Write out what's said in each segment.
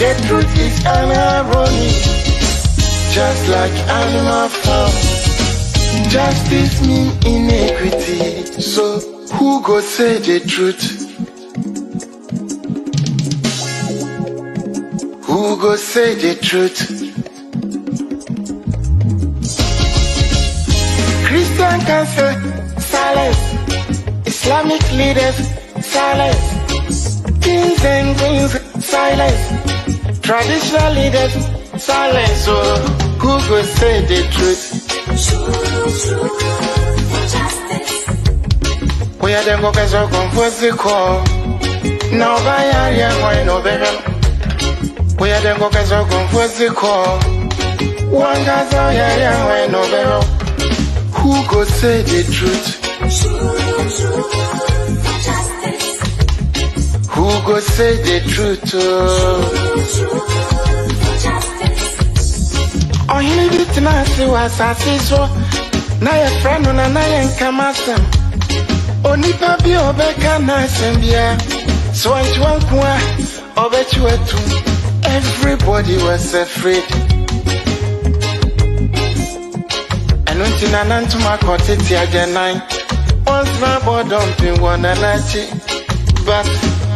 The truth is an irony, just like animal farm. Justice mean inequity. So who go say the truth? Who go say the truth? Christian can say silence. Islamic leaders silence. Kings and queens silence. Traditional leaders silence. So who go say the truth? We are the workers of the call. Now by area, why no better? We are the workers of the call. One guy's area, why no better? Who go say the truth? Who go say the truth? Oh, you need it now, see what I see so. Now your friend on a night come at them. Only papi obeka nice and beer. So I want one, I bet you are two. Everybody was afraid. And when you nan to my cottage again, once my boy dumping one and I see. But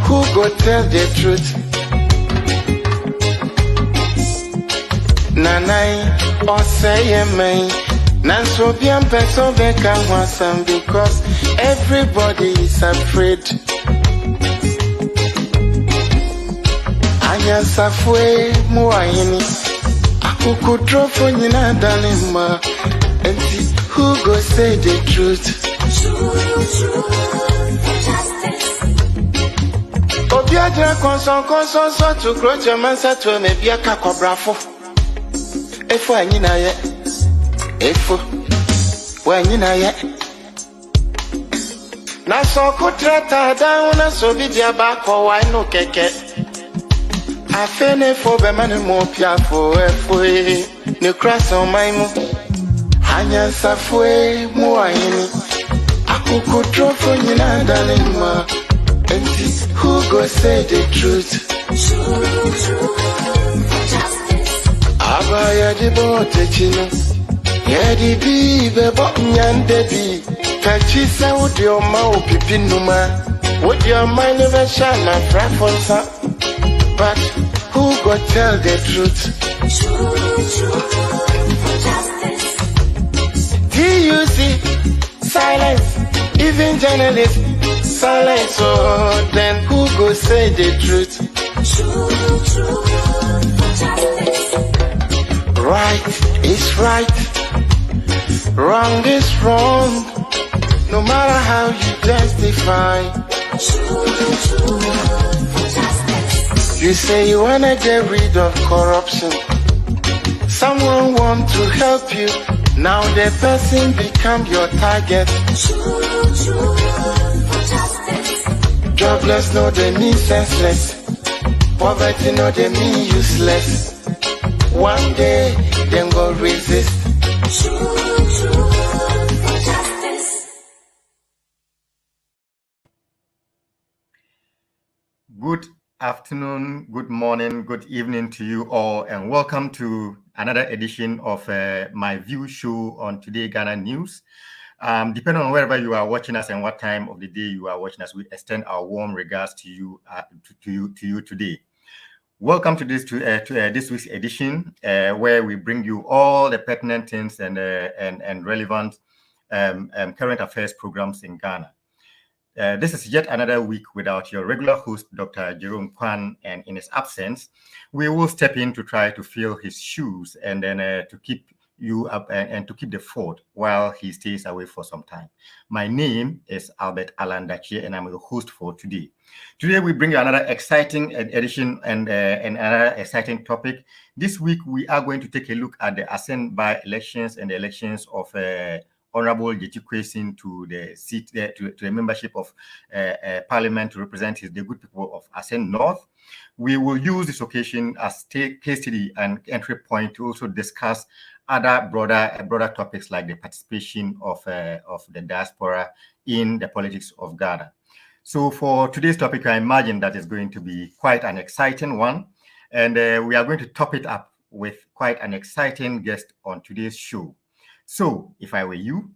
who go tell the truth? Nanai or say me. Nanso bien person beka wasam because everybody is afraid. Anya safwe muayini. Akuku drofo nyina dalima. And who go say the truth? Obiaja konson so to grow your mansa to me be a cacobrafo. Efo anyina ye. Efo when you know yet. Na so kutrata down na so be dia back or why no keke. I fene for be man mo pia for efo ne cross on my mo. Hanya safwe mo ayini. Akuku trofo nyina dalima. And who go say the truth? Abaya di bote chino. Yedi bi bebo nyande bi kachi sa udi oma opipi numa udi oma never shine my frafonsa. But who go tell the truth? TUC silence, even journalists silence. So then who go say the truth? Right is right. Wrong is wrong, no matter how you justify. You say you wanna get rid of corruption. Someone want to help you, now the person become your target. Jobless, no they mean senseless. Poverty, no they mean useless. One day, then go resist. Good afternoon, good morning, good evening to you all, and welcome to another edition of MyView show on Today Ghana News. Depending on wherever you are watching us and what time of the day you are watching us, we extend our warm regards to you, to you today. Welcome to this week's edition, where we bring you all the pertinent things and relevant current affairs programs in Ghana. This is yet another week without your regular host, Dr. Jerome Kwan, and in his absence, we will step in to try to fill his shoes and then to keep you up and to keep the fort while he stays away for some time. My name is Albert Alandachi, and I'm the host for today. Today, we bring you another exciting edition and another exciting topic. This week, we are going to take a look at the Ascent by-elections and the elections of Honorable Yechi Kwesin to the seat, to the membership of Parliament to represent the good people of Ascent North. We will use this occasion as case study and entry point to also discuss other broader topics like the participation of the diaspora in the politics of Ghana. So for today's topic, I imagine that is going to be quite an exciting one. And we are going to top it up with quite an exciting guest on today's show. So if I were you,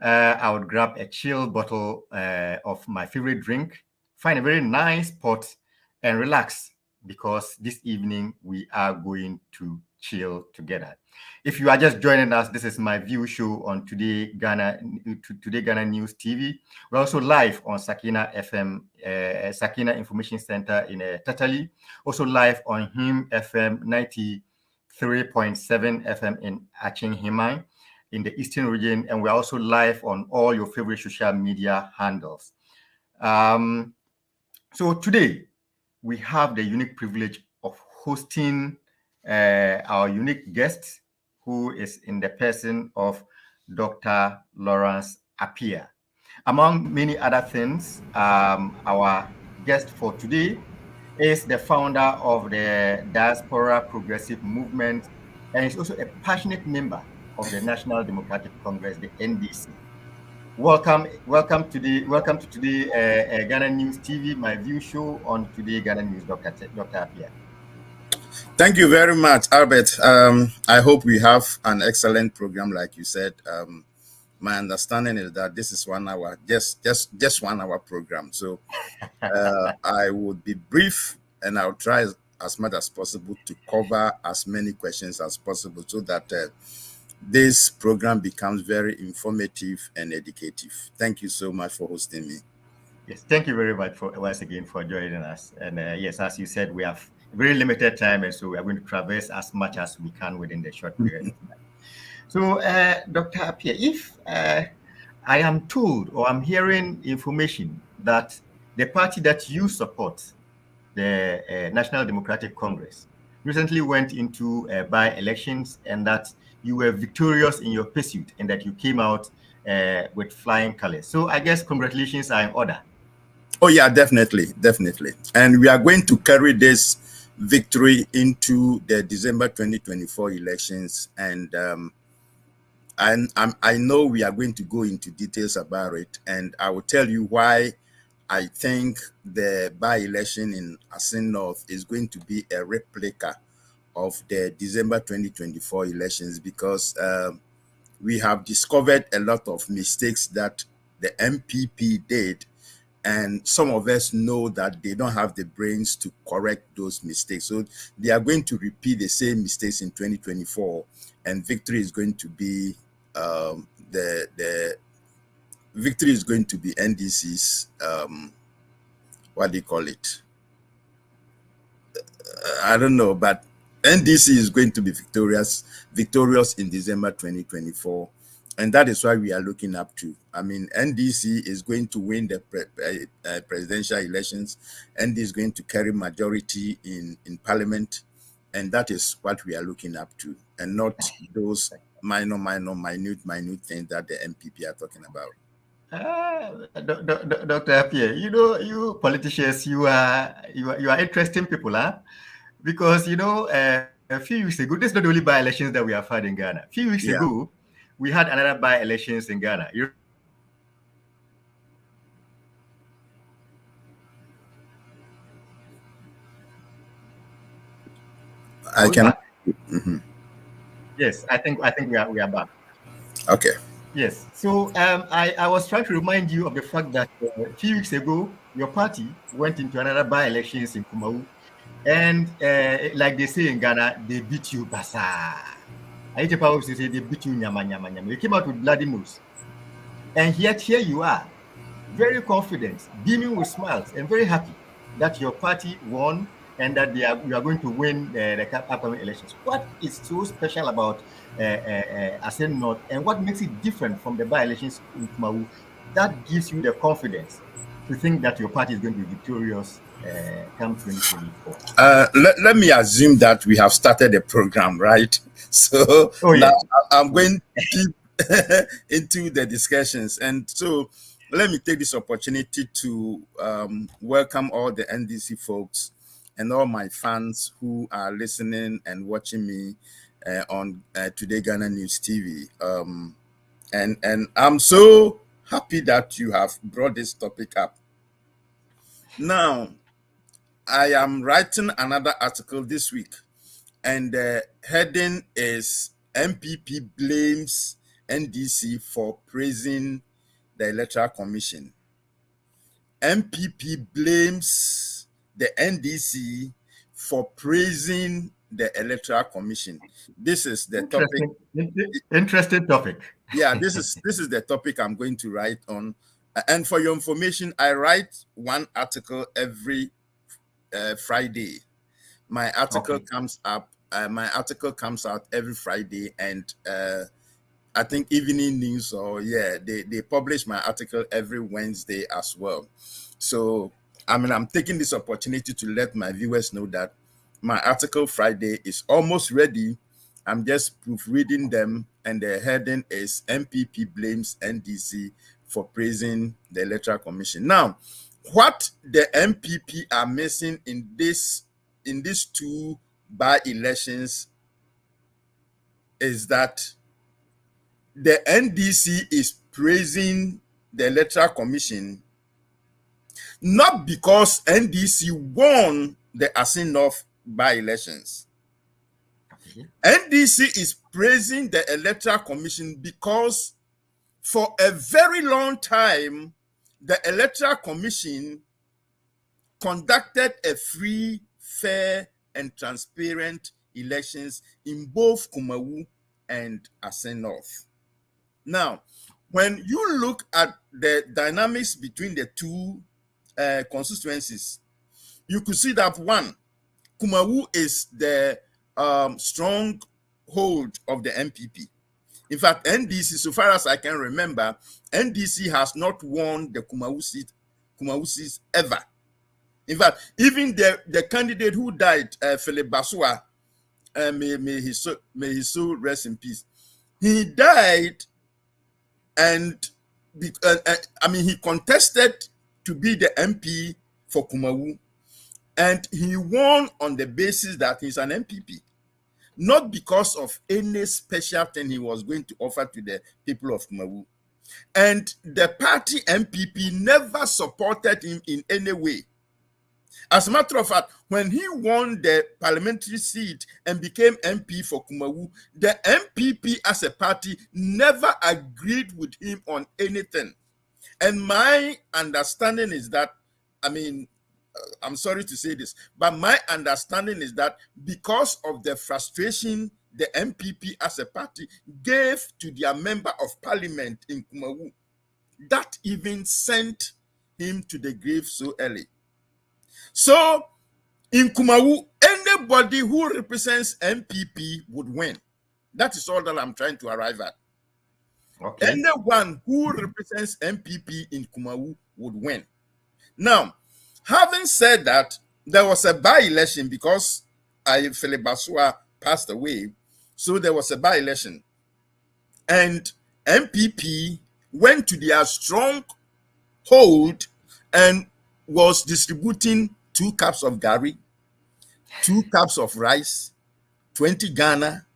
I would grab a chill bottle of my favorite drink, find a very nice spot, and relax because this evening we are going to chill together. If you are just joining us, this is my view show on Today Ghana News TV. We're also live on Sakina FM, Sakina Information Center in Tatali. Also live on HIM FM 93.7 FM in Aching in the Eastern region, and we're also live on all your favorite social media handles. So today, we have the unique privilege of hosting our unique guest, who is in the person of Dr. Lawrence Appiah. Among many other things, our guest for today is the founder of the Diaspora Progressive Movement, and is also a passionate member of the National Democratic Congress, the NDC. Welcome to today Ghana News TV, my view show on Today Ghana News, Dr. Appiah. Thank you very much, Albert. I hope we have an excellent program, like you said. My understanding is that this is 1 hour, just 1 hour program. So I would be brief, and I'll try as much as possible to cover as many questions as possible, so that this program becomes very informative and educative. Thank you so much for hosting me. Yes, thank you very much once again for joining us. And yes, as you said, we have very limited time, and so we are going to traverse as much as we can within the short period of time. So, Dr. Appiah, if I am told or I'm hearing information that the party that you support, the National Democratic Congress, recently went into by-elections, and that you were victorious in your pursuit, and that you came out with flying colors. So I guess congratulations are in order. Oh yeah, definitely. And we are going to carry this victory into the December 2024 elections. And I know we are going to go into details about it. And I will tell you why I think the by-election in Asin North is going to be a replica of the December 2024 elections, because we have discovered a lot of mistakes that the MPP did, and some of us know that they don't have the brains to correct those mistakes. So they are going to repeat the same mistakes in 2024, and victory is going to be the victory is going to be NDC's what do you call it? I don't know, but NDC is going to be victorious in December 2024. And that is why we are looking up to. I mean, NDC is going to win the presidential elections, and is going to carry majority in parliament. And that is what we are looking up to, and not those minute things that the MPP are talking about. Dr. Appiah, you politicians, you are interesting people, huh? Because a few weeks ago, this is not the only by-elections that we have had in Ghana. A few weeks ago, we had another by-elections in Ghana. I can. Yes, I think we are back. Okay. Yes. So I was trying to remind you of the fact that a few weeks ago, your party went into another by-elections in Kumau, and like they say in Ghana, they beat you basa. I hate to say they beat you nyama nyama nyama. You came out with bloody nose, and yet here you are, very confident, beaming with smiles, and very happy that your party won, and that you are going to win the upcoming elections. What is so special about Asen North, and what makes it different from the by-elections in Kumau that gives you the confidence to think that your party is going to be victorious come 2024? Let me assume that we have started the program, right? So now I'm going deep into the discussions. And so let me take this opportunity to welcome all the NDC folks and all my fans who are listening and watching me on Today Ghana News TV. And I'm so happy that you have brought this topic up. Now, I am writing another article this week, and the heading is MPP blames NDC for praising the Electoral Commission. MPP blames the NDC for praising the Electoral Commission. This is the topic. Interesting topic. Yeah, this is the topic I'm going to write on. And for your information, I write one article every Friday. My article comes up. My article comes out every Friday, and I think Evening News, or they publish my article every Wednesday as well. So I'm taking this opportunity to let my viewers know that my article Friday is almost ready. I'm just proofreading them, and the heading is MPP blames NDC for praising the Electoral Commission. Now, what the MPP are missing in these two by-elections is that the NDC is praising the Electoral Commission not because NDC won the Asinoff by-elections. NDC is praising the Electoral Commission because for a very long time, the Electoral Commission conducted a free, fair, and transparent elections in both Kumawu and Asinoff. Now, when you look at the dynamics between the two constituencies, you could see that one, Kumawu is the stronghold of the MPP. In fact, NDC, so far as I can remember, NDC has not won the Kumawu seat ever. In fact, even the candidate who died, Philip Basua, may his soul rest in peace. He died, and he contested to be the MP for Kumawu, and he won on the basis that he's an MPP, not because of any special thing he was going to offer to the people of Kumawu. And the party MPP never supported him in any way. As a matter of fact, when he won the parliamentary seat and became MP for Kumawu, the MPP as a party never agreed with him on anything. And my understanding is that, I'm sorry to say this, but my understanding is that because of the frustration the MPP as a party gave to their member of parliament in Kumawu, that even sent him to the grave so early. So in Kumawu, anybody who represents MPP would win. That is all that I'm trying to arrive at. Okay. Anyone who represents MPP in Kumawu would win. Now, having said that, there was a by-election because Philip Basua passed away. So there was a by-election. And MPP went to their strong hold and was distributing 2 cups of gari, 2 cups of rice, 20 Ghana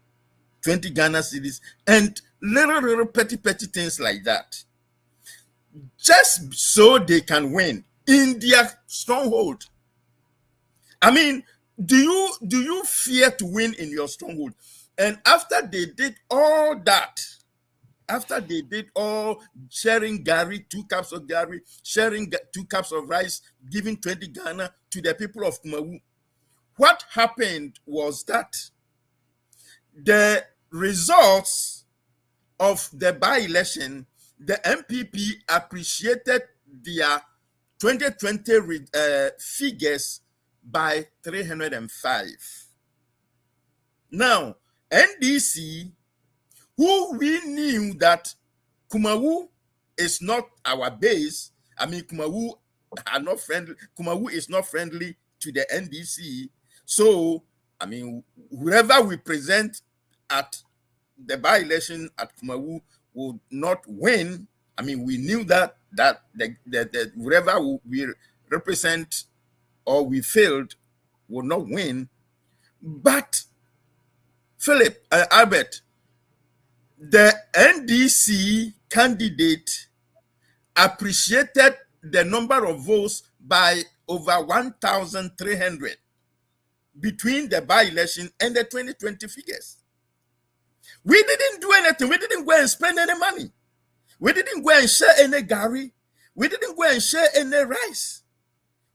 cedis, and little petty things like that, just so they can win in their stronghold. Do you fear to win in your stronghold? And after they did all that, after they did all sharing gari, 2 cups of gari, sharing 2 cups of rice, giving 20 Ghana to the people of Kumawu, what happened was that the results of the by-election, the MPP appreciated their 2020 figures by 305. Now, NDC, who we knew that Kumawu is not our base, Kumawu are not friendly. Kumawu is not friendly to the NDC. So, whoever we present at the by-election at Kumawu would not win. We knew that whoever we represent or we failed would not win. But Philip, Albert, the NDC candidate appreciated the number of votes by over 1,300 between the by-election and the 2020 figures. We didn't do anything. We didn't go and spend any money. We didn't go and share any gari. We didn't go and share any rice.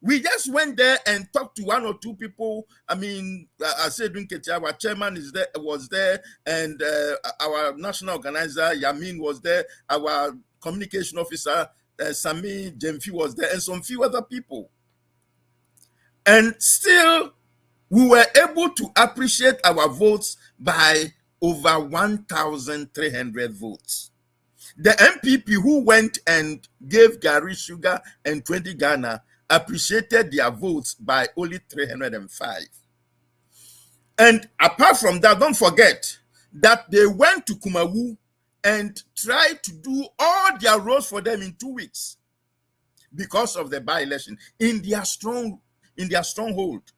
We just went there and talked to one or two people. I mean, I said, our chairman was there, and our national organizer, Yamin, was there. Our communication officer, Sami Jemfi, was there, and some few other people. And still, we were able to appreciate our votes by over 1,300 votes. The MPP who went and gave Gary Sugar and 20 Ghana appreciated their votes by only 305. And apart from that, don't forget that they went to Kumawu and tried to do all their roads for them in 2 weeks because of the by-election in their stronghold.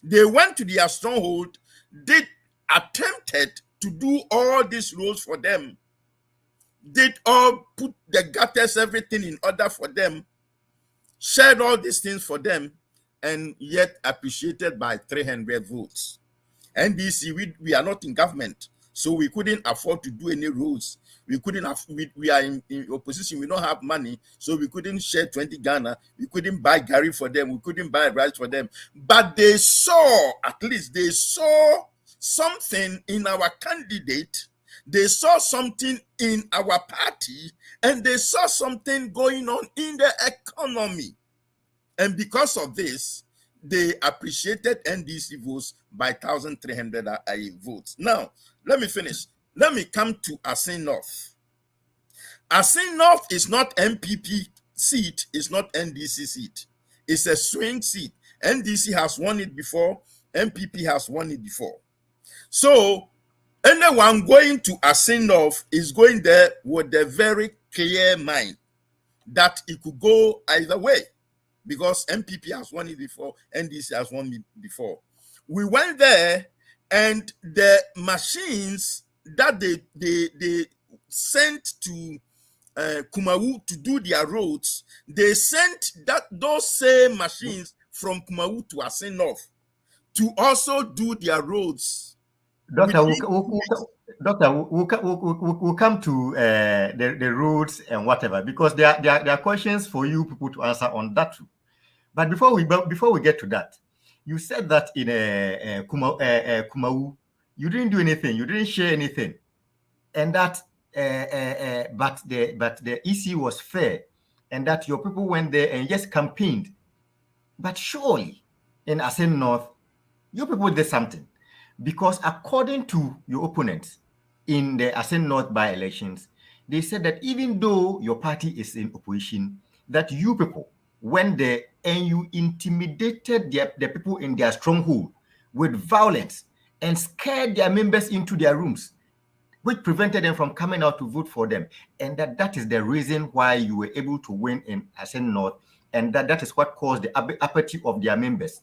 They went to their stronghold, they attempted to do all these roads for them, did all put the gutters, everything in order for them, shared all these things for them, and yet appreciated by 300 votes. NDC, we are not in government, so we couldn't afford to do any roads. We couldn't have, we are in opposition, we don't have money, so we couldn't share 20 Ghana, we couldn't buy Gary for them, we couldn't buy rice for them. But they saw, at least they saw something in our candidate, they saw something in our party, and they saw something going on in the economy. And because of this, they appreciated NDC votes by 1,300 votes. Now, let me finish. Let me come to Asin North. Asin North is not MPP seat, it's not NDC seat. It's a swing seat. NDC has won it before, MPP has won it before. So, anyone going to Asin North is going there with a very clear mind that it could go either way, because MPP has won it before, NDC has won it before. We went there, and the machines that they sent to Kumawu to do their roads, they sent those same machines from Kumawu to Asin North to also do their roads. Doctor, we'll come to the roads and whatever, because there are questions for you people to answer on that too. But before we get to that, you said that in Kumawu, you didn't do anything, you didn't share anything, and that but the EC was fair, and that your people went there and just campaigned. But surely in Asin North, your people did something. Because according to your opponents in the Asin North by-elections, they said that even though your party is in opposition, that you people went there and you intimidated the people in their stronghold with violence and scared their members into their rooms, which prevented them from coming out to vote for them. And that is the reason why you were able to win in Asin North, and that is what caused the apathy of their members.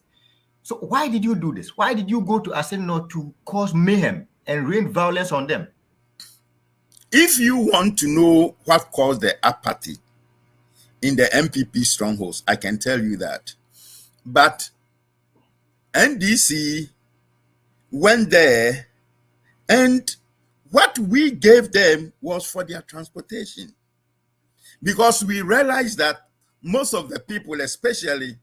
So why did you do this? Why did you go to Asin North to cause mayhem and rain violence on them? If you want to know what caused the apathy in the MPP strongholds, I can tell you that. But NDC went there, and what we gave them was for their transportation. Because we realized that most of the people, especially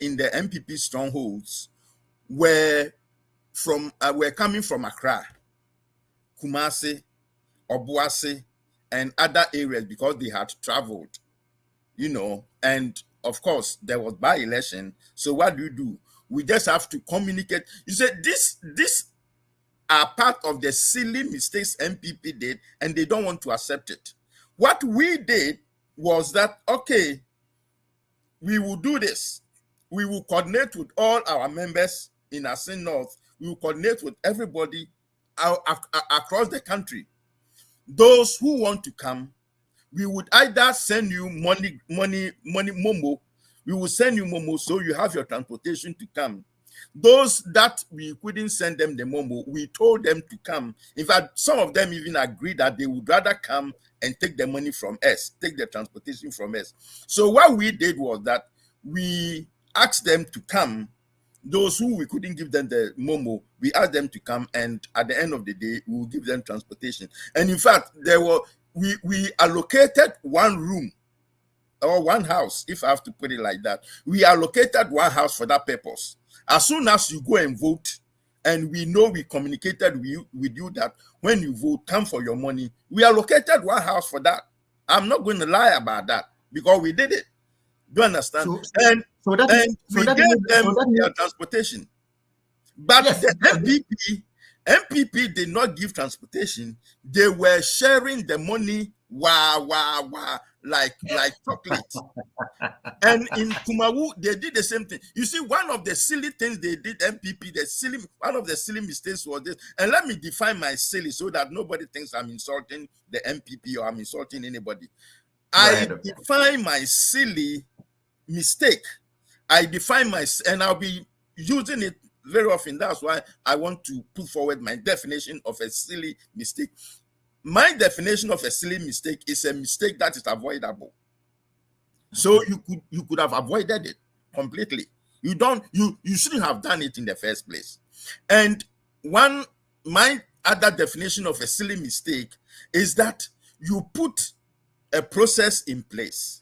in the MPP strongholds, were coming from Accra, Kumasi, Obuasi, and other areas because they had traveled, and of course there was by-election. So what do? We just have to communicate. You said this are part of the silly mistakes MPP did, and they don't want to accept it. What we did was that, okay, we will do this. We will coordinate with all our members in Asin North. We will coordinate with everybody across the country. Those who want to come, we would either send you money, momo. We will send you momo so you have your transportation to come. Those that we couldn't send them the momo, we told them to come. In fact, some of them even agreed that they would rather come and take the money from us, take the transportation from us. So what we did was that we asked them to come. Those who we couldn't give them the momo, we asked them to come, and at the end of the day, we will give them transportation. And in fact, we allocated one room or one house, if I have to put it like that. We allocated one house for that purpose. As soon as you go and vote, and we know we communicated with you that when you vote, come for your money, we allocated one house for that. I'm not going to lie about that because we did it. Do you understand? We gave them their transportation. But yes, the MPP did not give transportation. They were sharing the money, like chocolate. And in Kumawu, they did the same thing. You see, one of the silly things they did, MPP, one of the silly mistakes was this. And let me define my silly so that nobody thinks I'm insulting the MPP or I'm insulting anybody. I define my silly mistake. And I'll be using it very often. That's why I want to put forward my definition of a silly mistake. My definition of a silly mistake is a mistake that is avoidable. So you could have avoided it completely. You shouldn't have done it in the first place. And my other definition of a silly mistake is that you put a process in place.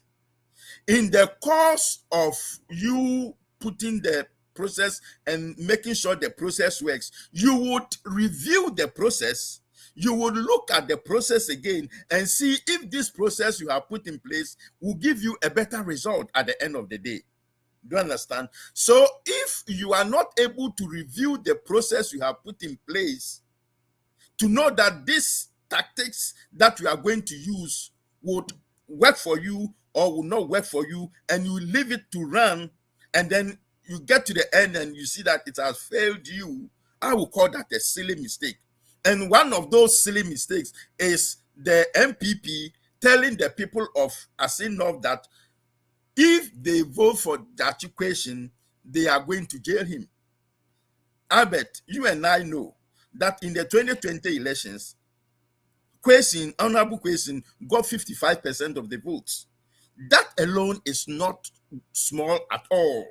In the course of you putting the process and making sure the process works, you would review the process. You would look at the process again and see if this process you have put in place will give you a better result at the end of the day. Do you understand? So if you are not able to review the process you have put in place to know that these tactics that you are going to use would work for you or will not work for you, and you leave it to run, and then you get to the end and you see that it has failed you, I will call that a silly mistake. And one of those silly mistakes is the MPP telling the people of Asin North that if they vote for that equation, they are going to jail him. Albert, you and I know that in the 2020 elections, Honorable Kwesi got 55% of the votes. That alone is not small at all.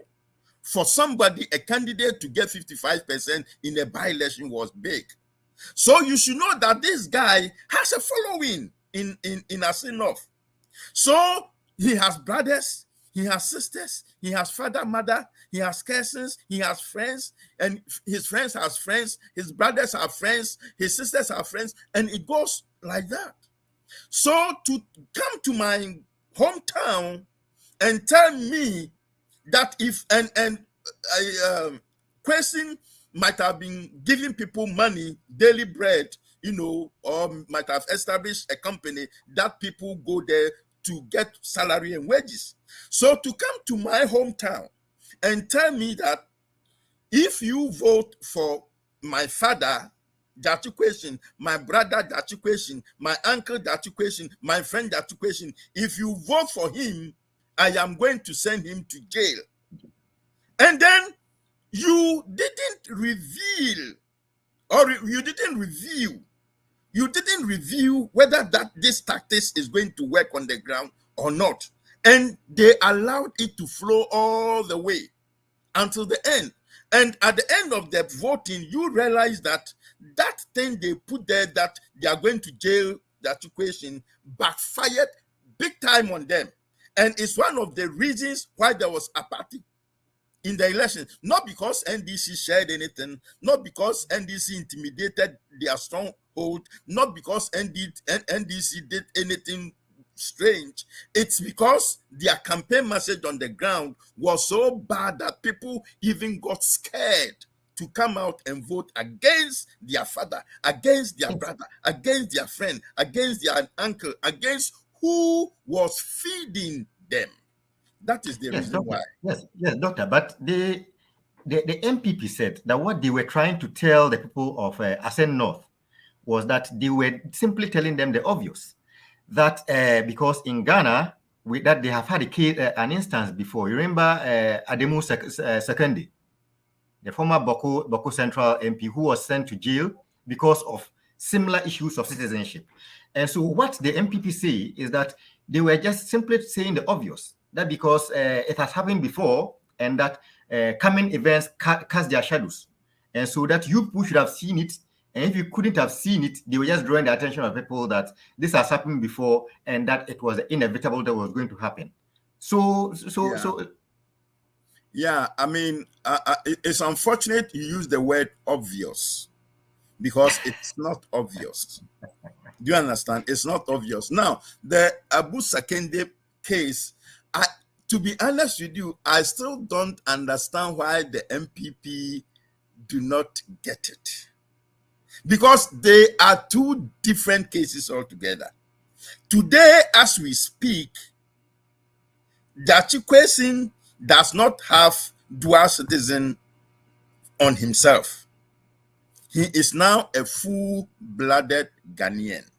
For somebody, a candidate to get 55% in a by-election was big. So you should know that this guy has a following in Asin North. So he has brothers, he has sisters, he has father, mother, he has cousins, he has friends, and his friends have friends, his brothers have friends, his sisters have friends, and it goes like that. So to come to my hometown and tell me that if Kwesi might have been giving people money, daily bread, or might have established a company that people go there to get salary and wages. So to come to my hometown and tell me that if you vote for my father, that equation, my brother, that equation, my uncle, that equation, my friend, that equation, if you vote for him, I am going to send him to jail. And then you didn't reveal, or you didn't review whether this tactics is going to work on the ground or not. And they allowed it to flow all the way until the end. And at the end of the voting, you realize that thing they put there, that they are going to jail, that equation, backfired big time on them. And it's one of the reasons why there was apathy in the election. Not because NDC shared anything, not because NDC intimidated their stronghold, not because NDC did anything strange. It's because their campaign message on the ground was so bad that people even got scared to come out and vote against their father, against their brother, against their friend, against their uncle, against who was feeding them. That is the reason why. Yes, doctor. But the MPP said that what they were trying to tell the people of Asin North was that they were simply telling them the obvious. That because in Ghana, that they have had an instance before. You remember Ademu Sekondi? the former Boko Central MP, who was sent to jail because of similar issues of citizenship. And so what the MPP say is that they were just simply saying the obvious, that because it has happened before and that coming events cast their shadows. And so that you should have seen it. And if you couldn't have seen it, they were just drawing the attention of people that this has happened before and that it was inevitable that was going to happen. Yeah, I mean, it's unfortunate you use the word obvious because it's not obvious. Do you understand? It's not obvious. Now, the Abu Sakende case, to be honest with you, I still don't understand why the MPP do not get it. Because they are two different cases altogether. Today, as we speak, Dachi Kwesin does not have dual citizen on himself. He is now a full-blooded Ghanaian.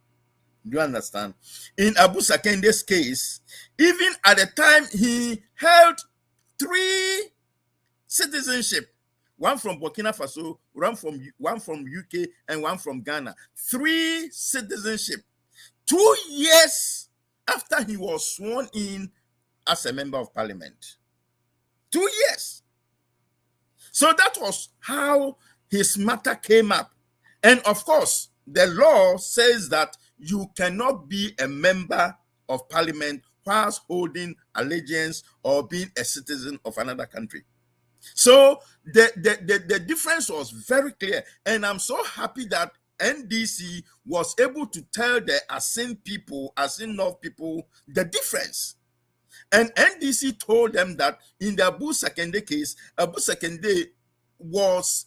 Do you understand? In Abu Sakende's case, even at the time he held 3 citizenship, one from Burkina Faso, one from UK, and one from Ghana. 3 citizenship. 2 years after he was sworn in as a member of parliament. 2 years. So that was how his matter came up. And of course, the law says that you cannot be a member of parliament whilst holding allegiance or being a citizen of another country. So the difference was very clear. And I'm so happy that NDC was able to tell the Asin North people, the difference. And NDC told them that in the Abu Sakende case, Abu Sakende was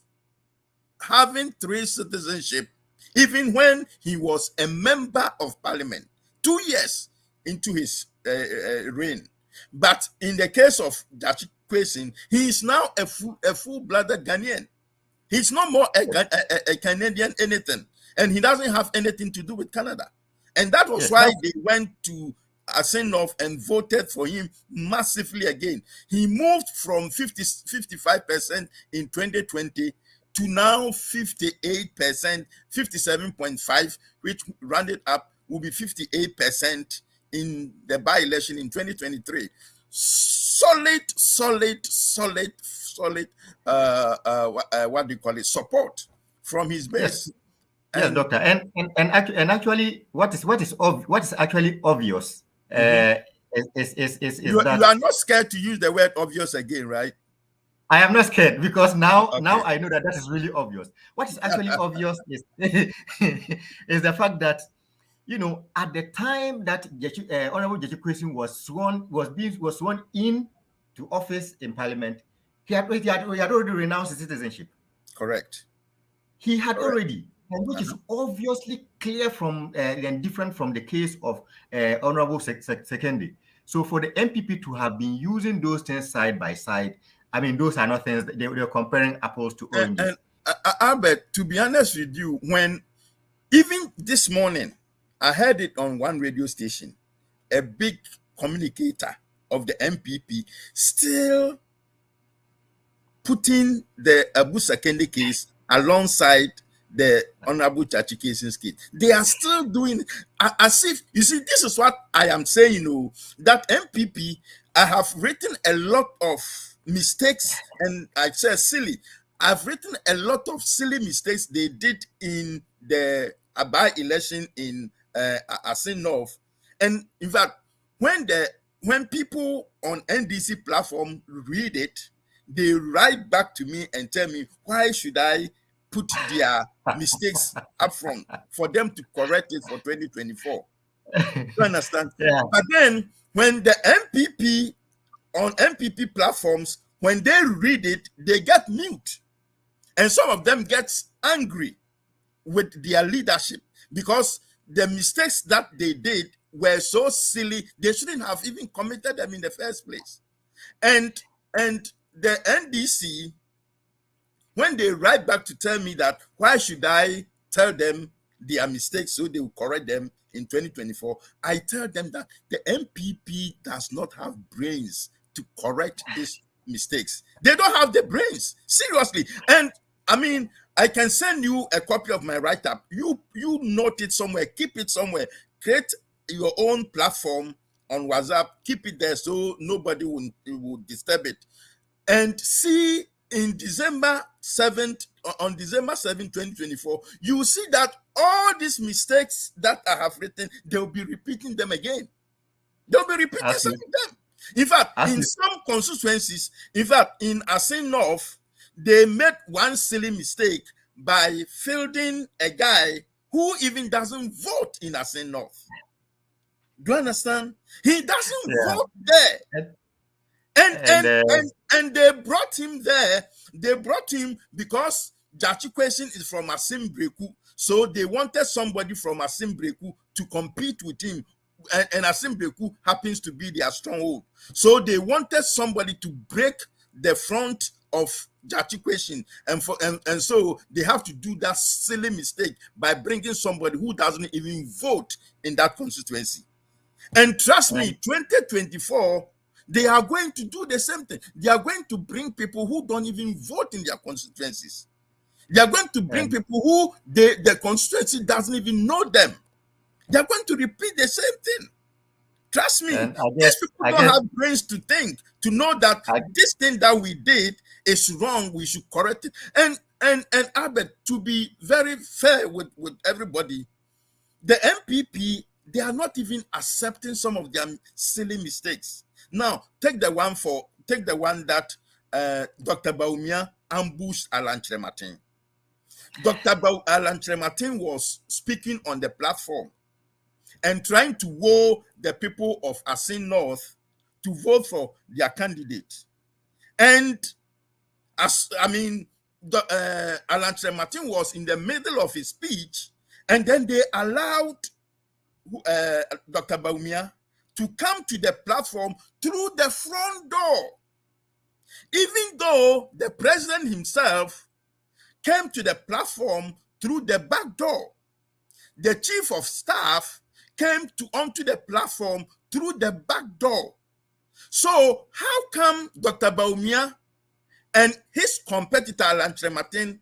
having 3 citizenship even when he was a member of parliament 2 years into his reign. But in the case of Dachi Kwesin, he is now a full-blooded Ghanaian. He's no more a Canadian anything, and he doesn't have anything to do with Canada. And that was why they went to Asin North and voted for him massively again. He moved from 55% in 2020 to now 58%, 57.5%, which rounded up will be 58% in the by-election in 2023. Solid, what do you call it? Support from his base. Yes, doctor. And actually, what is actually obvious is you that you are not scared to use the word obvious again, right? I am not scared because now I know that is really obvious. What is actually obvious is is the fact that, you know, at the time that Honorable Dachi Kwesin was sworn in to office in Parliament, he had already renounced his citizenship. Correct. He had already, and which is obviously clear from and different from the case of Honorable Sekende. So for the MPP to have been using those things side by side, I mean, those are not things that they're comparing apples to oranges. And Albert, to be honest with you, when even this morning, I heard it on one radio station, a big communicator of the MPP still putting the Abu Sakende case alongside the Honorable Dachi Kwesin's case. They are still doing as if, you see, this is what I am saying, that MPP, I have written a lot of mistakes, and I say silly. I've written a lot of silly mistakes they did in the by-election in Asin North. And in fact, when people on NDC platform read it, they write back to me and tell me, why should I put their mistakes up front for them to correct it for 2024? You understand? Yeah. But then when the MPP on MPP platforms, when they read it, they get mute. And some of them get angry with their leadership because the mistakes that they did were so silly, they shouldn't have even committed them in the first place. And the NDC, when they write back to tell me that, why should I tell them their mistakes so they will correct them in 2024, I tell them that the MPP does not have brains to correct this mistakes. They don't have the brains, seriously. And I mean, I can send you a copy of my write-up. You note it somewhere, keep it somewhere, create your own platform on WhatsApp, keep it there so nobody will disturb it. And see, in December 7th, on December 7th, 2024, you will see that all these mistakes that I have written, they'll be repeating them again. They'll be repeating some of them. In fact, in some constituencies, in fact, in Asin North, they made one silly mistake by fielding a guy who even doesn't vote in Asin North. Do you understand? He doesn't vote there. And they brought him there. They brought him because Jachi Question is from Asin Breku. So they wanted somebody from Asin Breku to compete with him. And Asin Breku happens to be their stronghold. So they wanted somebody to break the front of Jachi Question. And so they have to do that silly mistake by bringing somebody who doesn't even vote in that constituency. And trust me, 2024, they are going to do the same thing. They are going to bring people who don't even vote in their constituencies. They are going to bring people who the constituency doesn't even know them. They are going to repeat the same thing. Trust me, these people don't have brains to think, to know that this thing that we did is wrong. We should correct it. And Albert, to be very fair with everybody, the MPP, they are not even accepting some of their silly mistakes. Now, take the one that Dr. Baumia ambushed Alan Trematin. Dr. Alan Trematin was speaking on the platform and trying to woo the people of Asin North to vote for their candidate. And Alan Trematin was in the middle of his speech, and then they allowed Dr. Baumia to come to the platform through the front door, even though the president himself came to the platform through the back door. The chief of staff came onto the platform through the back door. So how come Dr. Baumia and his competitor Alan Trematin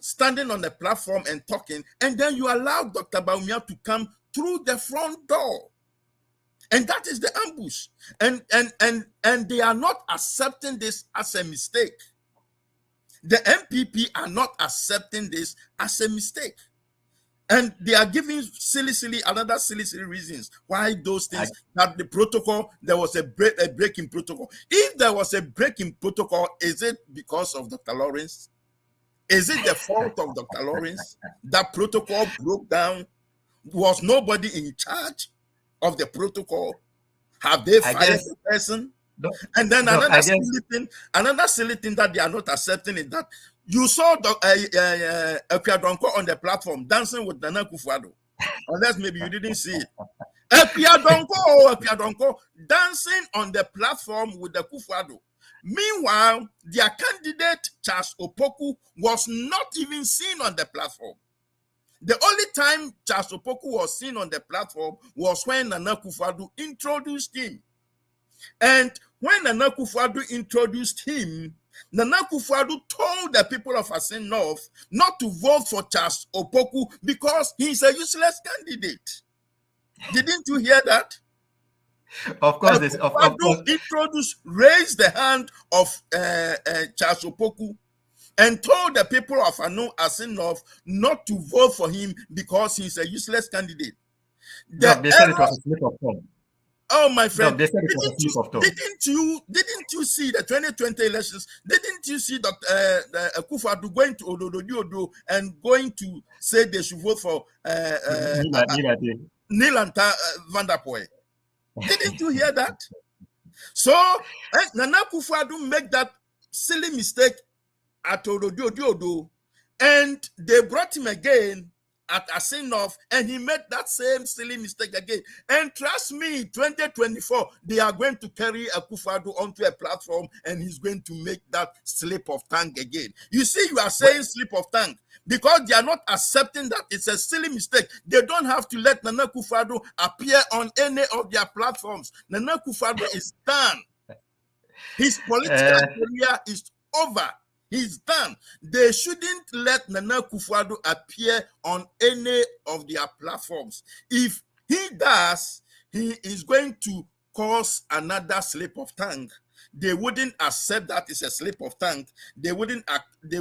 standing on the platform and talking, and then you allow Dr. Baumia to come through the front door? And that is the ambush. And they are not accepting this as a mistake. The MPP are not accepting this as a mistake. And they are giving silly reasons why those things, that the protocol, there was a break in protocol. If there was a break in protocol, is it because of Dr. Lawrence? Is it the fault of Dr. Lawrence that protocol broke down? Was nobody in charge of the protocol? Have they fired the person? And then another silly thing that they are not accepting is that you saw Ekpiadonko on the platform dancing with Nana Akufo-Addo. Unless maybe you didn't see it. Ekpiadonko dancing on the platform with the Akufo-Addo. Meanwhile, their candidate, Charles Opoku, was not even seen on the platform. The only time Charles Opoku was seen on the platform was when Nana Akufo-Addo introduced him. And when Nana Akufo-Addo introduced him, Nana Akufo-Addo told the people of Asin North not to vote for Charles Opoku because he's a useless candidate. Didn't you hear that? Of course, raised the hand of Charles Opoku and told the people of Asin North not to vote for him because he's a useless candidate. They said it was a slip of tongue. Oh, my friend, they said it was a slip of tongue. Didn't you see the 2020 elections? Didn't you see Dr. Akufo-Addo going to Ododo and going to say they should vote for Nilanta Van der Poel? Didn't you hear that? So Nana Akufo-Addo make that silly mistake at Ododo, and they brought him again at Asin North, and he made that same silly mistake again. And trust me, 2024, they are going to carry Akufo-Addo onto a platform, and he's going to make that slip of tongue again. You see, you are saying slip of tongue because they are not accepting that it's a silly mistake. They don't have to let Nana Akufo-Addo appear on any of their platforms. Nana Akufo-Addo is done. His political career is over. He's done. They shouldn't let Nana Akufo-Addo appear on any of their platforms. If he does, he is going to cause another slip of tongue. They wouldn't accept that it's a slip of tongue. They wouldn't they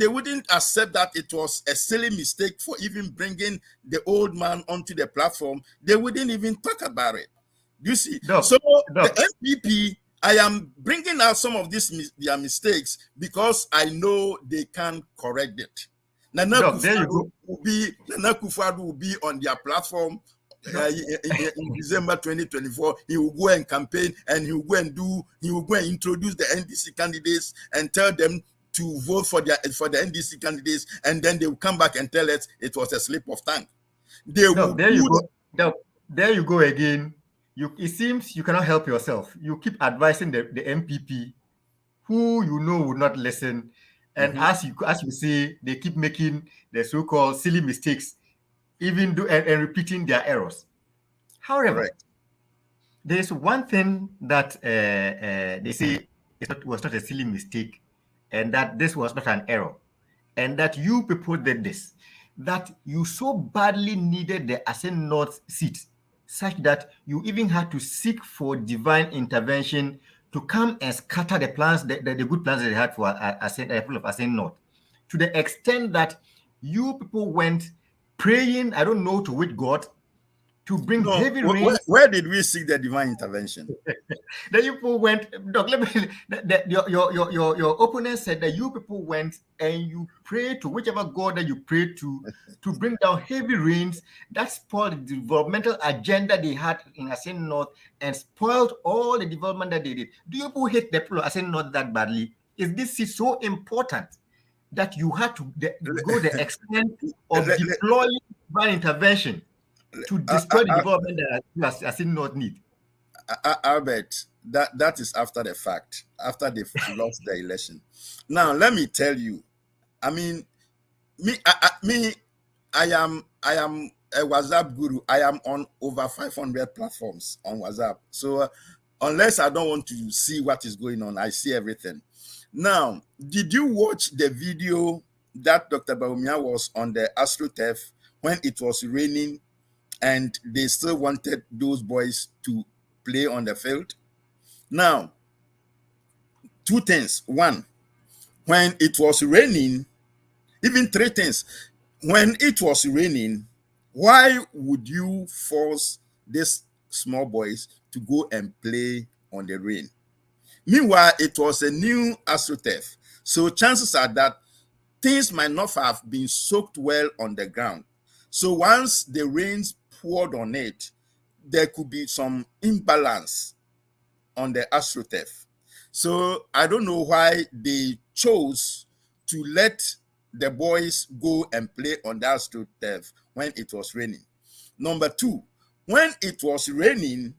wouldn't accept that it was a silly mistake for even bringing the old man onto the platform. They wouldn't even talk about it. You see, Doc, so Doc. the MPP, I am bringing out some of their mistakes because I know they can correct it. Nana Akufo-Addo will be on their platform in December 2024. He will go and campaign, and he will go and introduce the NDC candidates and tell them to vote for the NDC candidates, and then they will come back and tell us it was a slip of tongue. There you go again. It seems you cannot help yourself. You keep advising the MPP, who you know would not listen, and as you say, they keep making the so-called silly mistakes, even and repeating their errors. However, there is one thing that they say was not a silly mistake, and that this was not an error, and that you people did this, that you so badly needed the Asen North seat, such that you even had to seek for divine intervention to come and scatter the plans, the good plans that they had for people of Asen North, to the extent that you people went praying, I don't know to which God, to bring heavy rain. Where did we seek the divine intervention? The you people went, Doc, your opponent said that you people went and you prayed to whichever God that you prayed to bring down heavy rains that spoiled the developmental agenda they had in Asen North and spoiled all the development that they did. Do you people hate the people of Asen North that badly? Is this so important that you had to go the extent of deploying divine intervention to destroy the development that Asen North need? Albert, that is after the fact, after they've lost the election. Now, let me tell you, I mean, I am a WhatsApp guru. I am on over 500 platforms on WhatsApp. So unless I don't want to see what is going on, I see everything. Now, did you watch the video that Dr. Bawumia was on the AstroTurf when it was raining and they still wanted those boys to play on the field? Now, two things. One, when it was raining, even three things. When it was raining, why would you force these small boys to go and play on the rain? Meanwhile, it was a new AstroTurf, so chances are that things might not have been soaked well on the ground. So once the rains poured on it, there could be some imbalance on the AstroTurf. So I don't know why they chose to let the boys go and play on the AstroTurf when it was raining. Number two, when it was raining,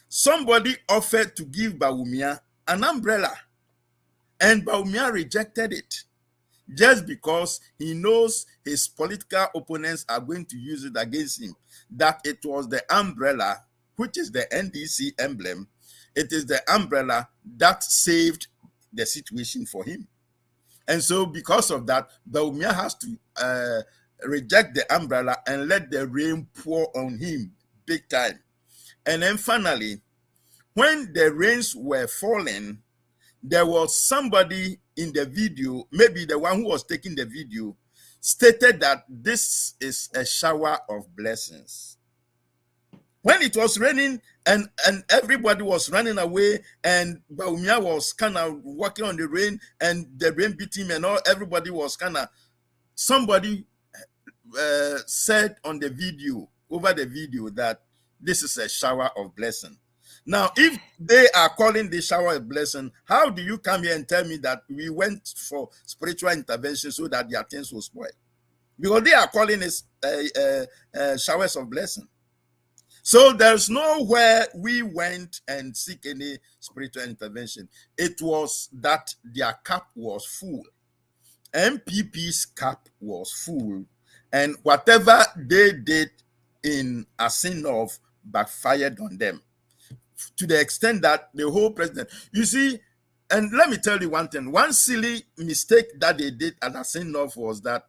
somebody offered to give Bawumia an umbrella, and Bawumia rejected it just because he knows his political opponents are going to use it against him, that it was the umbrella, which is the NDC emblem, it is the umbrella that saved the situation for him. And so because of that, Bawumia has to reject the umbrella and let the rain pour on him big time. And then finally, when the rains were falling, there was somebody in the video, maybe the one who was taking the video, stated that this is a shower of blessings. When it was raining and everybody was running away and Bawumia was kind of walking on the rain and the rain beat him and all, everybody was kind of, somebody said on the video, over the video, that this is a shower of blessing. Now, if they are calling this shower a blessing, how do you come here and tell me that we went for spiritual intervention so that their things will spoil? Because they are calling it showers of blessing. So there's nowhere we went and seek any spiritual intervention. It was that their cup was full. MPP's cup was full. And whatever they did in Asen North backfired on them. to the extent that the whole president, you see, and let me tell you one thing. One silly mistake that they did at Asin North was that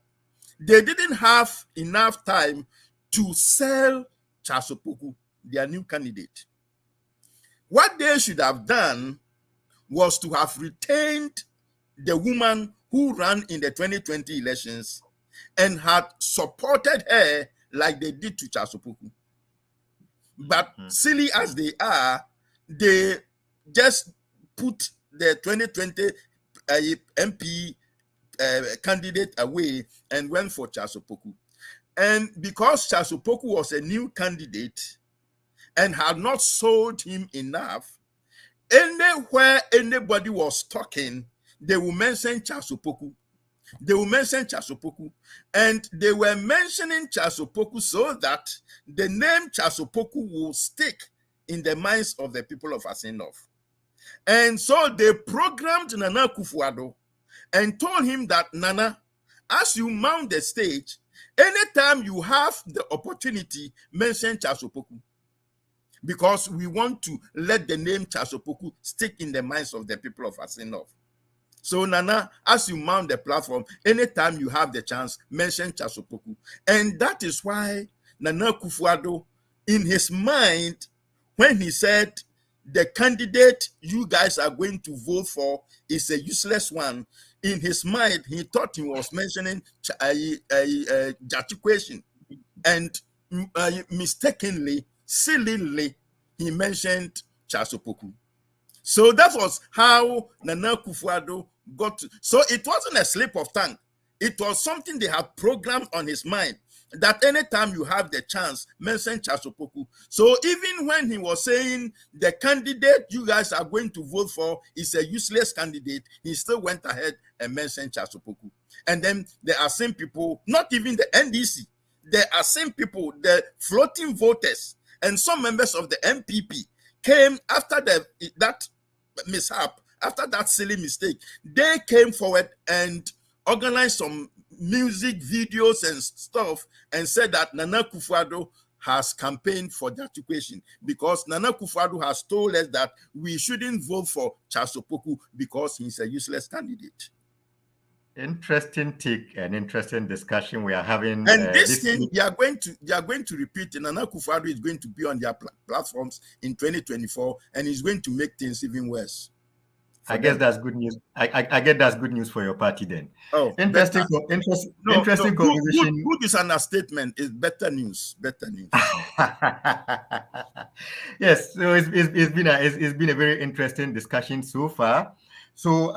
they didn't have enough time to sell Charles Opoku, their new candidate. What they should have done was to have retained the woman who ran in the 2020 elections and had supported her like they did to Charles Opoku. But silly as they are, they just put the 2020 MP candidate away and went for Charles Opoku. And because Charles Opoku was a new candidate and had not sold him enough, anywhere anybody was talking, they will mention Charles Opoku. They will mention Charles Opoku. And they were mentioning Charles Opoku so that the name Charles Opoku will stick in the minds of the people of Asin North. And so they programmed Nana Akufo-Addo and told him that, Nana, as you mount the stage, anytime you have the opportunity, mention Charles Opoku. Because we want to let the name Charles Opoku stick in the minds of the people of Asin North. So, Nana, as you mount the platform, anytime you have the chance, mention Charles Opoku. And that is why Nana Akufo-Addo, in his mind, when he said, the candidate you guys are going to vote for is a useless one, in his mind, he thought he was mentioning Jatikweshin. And mistakenly, sillily, he mentioned Charles Opoku. So that was how Nana Akufo-Addo got to. So it wasn't a slip of tongue. It was something they had programmed on his mind, that anytime you have the chance, mention Charles Opoku. So even when he was saying the candidate you guys are going to vote for is a useless candidate, he still went ahead and mentioned Charles Opoku. And then there are some people, not even the NDC, there are some people, the floating voters, and some members of the MPP came after that mishap, after that silly mistake. They came forward and organized some music videos and stuff and said that Nana Akufo-Addo has campaigned for that equation, because Nana Akufo-Addo has told us that we shouldn't vote for Charles Opoku because he's a useless candidate. Interesting take and interesting discussion we are having. And this thing they are going to repeat. And Nana Akufo-Addo is going to be on their platforms in 2024, and he's going to make things even worse. I guess that's good news. I get that's good neus for your party then. Oh, interesting conversation. Good is an understatement. It's better news. Better news. Yes, so it's been a very interesting discussion so far. So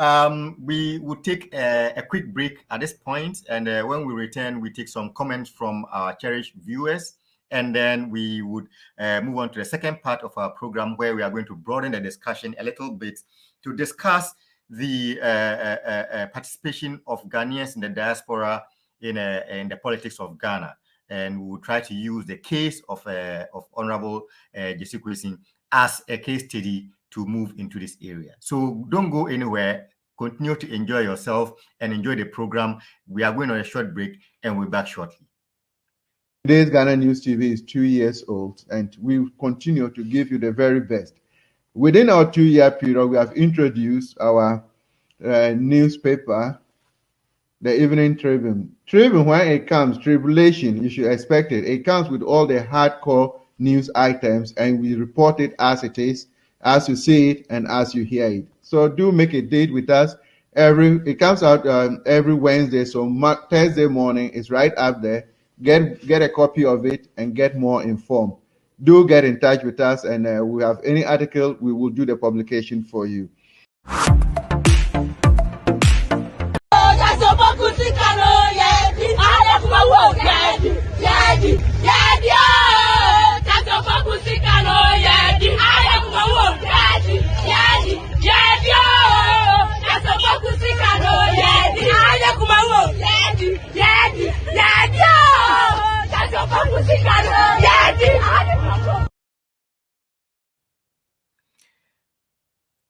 we will take a quick break at this point, and when we return, we take some comments from our cherished viewers, and then we would move on to the second part of our program, where we are going to broaden the discussion a little bit to discuss the participation of Ghanaians in the diaspora in the politics of Ghana. And we will try to use the case of Honorable Jesse as a case study to move into this area. So don't go anywhere. Continue to enjoy yourself and enjoy the program. We are going on a short break, and we'll be back shortly. Today's Ghana News TV is 2 years old, and we continue to give you the very best. Within our 2-year period, we have introduced our newspaper, the Evening Tribune. Tribune, when it comes, tribulation, you should expect it. It comes with all the hardcore news items, and we report it as it is, as you see it and as you hear it. So do make a date with us. It comes out every Wednesday, so Thursday morning is right up there. Get a copy of it and get more informed. Do get in touch with us, and we have any article, we will do the publication for you.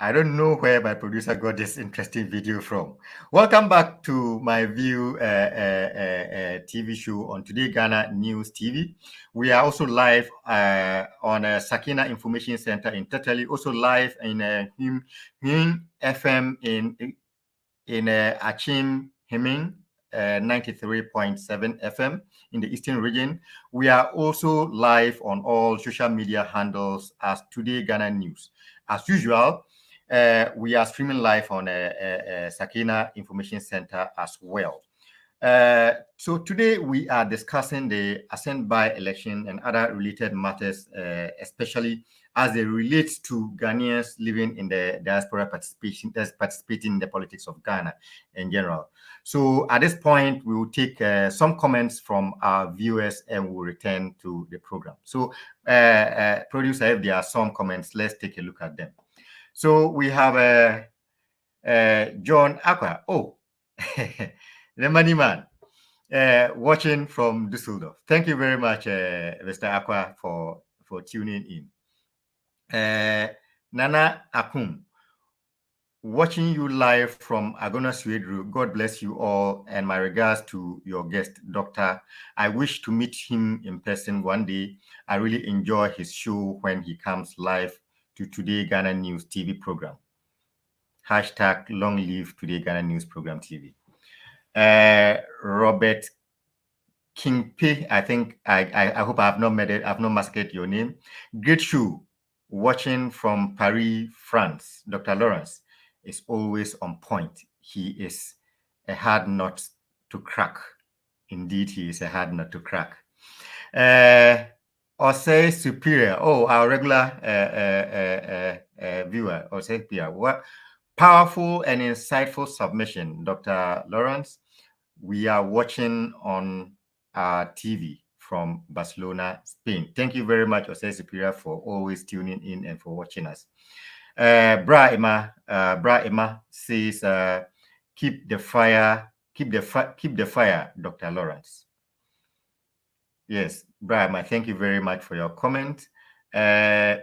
I don't know where my producer got this interesting video from. Welcome back to MyView TV show on Today Ghana News TV. We are also live on Sakina Information Center in Teteli, also live in Him FM in Achim Heming, 93.7 FM in the Eastern region. We are also live on all social media handles as Today Ghana News. As usual, we are streaming live on Sakina Information Center as well. So today we are discussing the Ascent by-election and other related matters, especially as they relate to Ghanaians living in the diaspora participating in the politics of Ghana in general. So at this point, we will take some comments from our viewers and we'll return to the program. So producer, if there are some comments, let's take a look at them. So we have John Aqua. Oh, the money man, watching from Düsseldorf. Thank you very much, Mr. Aqua, for tuning in. Nana Akum, watching you live from Agona Swedru. God bless you all, and my regards to your guest, Doctor. I wish to meet him in person one day. I really enjoy his show when he comes live to Today Ghana News TV program. Hashtag long live Today Ghana News Program TV. Robert Kingpay, I think I hope I have not made it, I've not massacred your name. Great show, watching from Paris, France. Dr. Lawrence is always on point. He is a hard nut to crack. Indeed, he is a hard nut to crack. Osei Superior, oh, our regular viewer, Osei Superior. What powerful and insightful submission, Dr. Lawrence. We are watching on our TV from Barcelona, Spain. Thank you very much, Osei Superior, for always tuning in and for watching us. Bra Emma says, keep the fire, Dr. Lawrence. Yes, Bra Emma, thank you very much for your comment. I